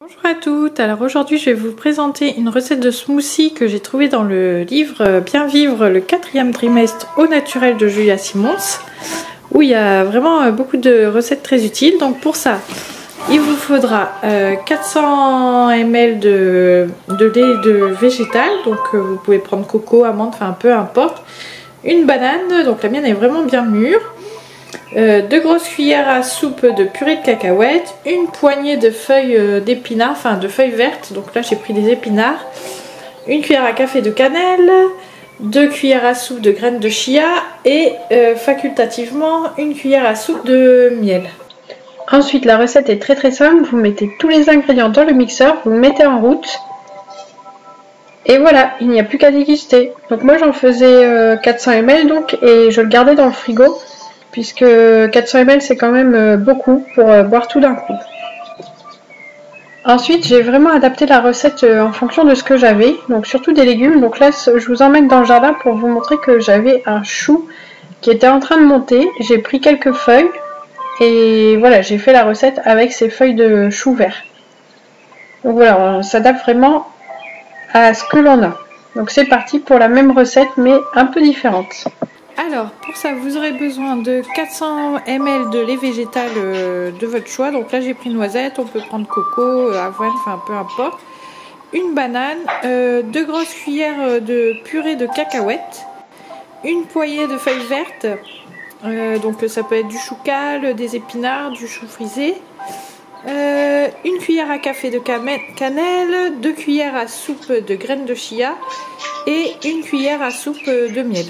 Bonjour à toutes, alors aujourd'hui je vais vous présenter une recette de smoothie que j'ai trouvée dans le livre Bien vivre le 4e trimestre au naturel de Julia Simons, où il y a vraiment beaucoup de recettes très utiles. Donc pour ça il vous faudra 400 ml de lait de végétal, donc vous pouvez prendre coco, amande, enfin peu importe, une banane, donc la mienne est vraiment bien mûre, 2 grosses cuillères à soupe de purée de cacahuètes, une poignée de feuilles d'épinards, enfin de feuilles vertes, donc là j'ai pris des épinards, une cuillère à café de cannelle, 2 cuillères à soupe de graines de chia et facultativement une cuillère à soupe de miel. Ensuite la recette est très simple, vous mettez tous les ingrédients dans le mixeur, vous mettez en route et voilà, il n'y a plus qu'à déguster. Donc moi j'en faisais 400 ml donc, et je le gardais dans le frigo, puisque 400 ml c'est quand même beaucoup pour boire tout d'un coup. Ensuite j'ai vraiment adapté la recette en fonction de ce que j'avais, donc surtout des légumes. Donc là je vous emmène dans le jardin pour vous montrer que j'avais un chou qui était en train de monter. J'ai pris quelques feuilles et voilà, j'ai fait la recette avec ces feuilles de chou vert. Donc voilà, on s'adapte vraiment à ce que l'on a. Donc c'est parti pour la même recette mais un peu différente. Alors pour ça vous aurez besoin de 400 ml de lait végétal de votre choix. Donc là j'ai pris noisette, on peut prendre coco, avoine, enfin peu importe. Une banane, 2 grosses cuillères de purée de cacahuètes, une poignée de feuilles vertes, donc ça peut être du chou cal, des épinards, du chou frisé, une cuillère à café de cannelle, 2 cuillères à soupe de graines de chia et une cuillère à soupe de miel.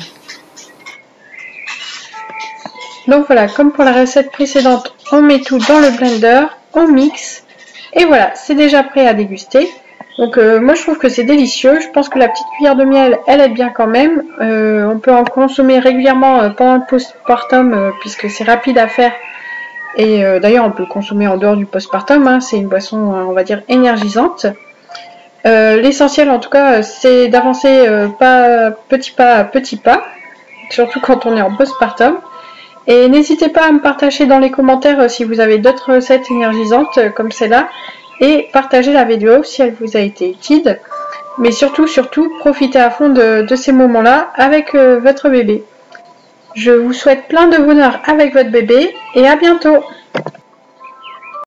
Donc voilà, comme pour la recette précédente, on met tout dans le blender, on mixe et voilà, c'est déjà prêt à déguster. Donc moi je trouve que c'est délicieux, je pense que la petite cuillère de miel elle aide bien quand même. On peut en consommer régulièrement pendant le postpartum puisque c'est rapide à faire. Et d'ailleurs on peut le consommer en dehors du postpartum, hein, c'est une boisson on va dire énergisante. L'essentiel en tout cas c'est d'avancer petit pas à petit pas, surtout quand on est en postpartum. Et n'hésitez pas à me partager dans les commentaires si vous avez d'autres recettes énergisantes comme celle-là. Et partagez la vidéo si elle vous a été utile. Mais surtout, profitez à fond de ces moments-là avec votre bébé. Je vous souhaite plein de bonheur avec votre bébé et à bientôt!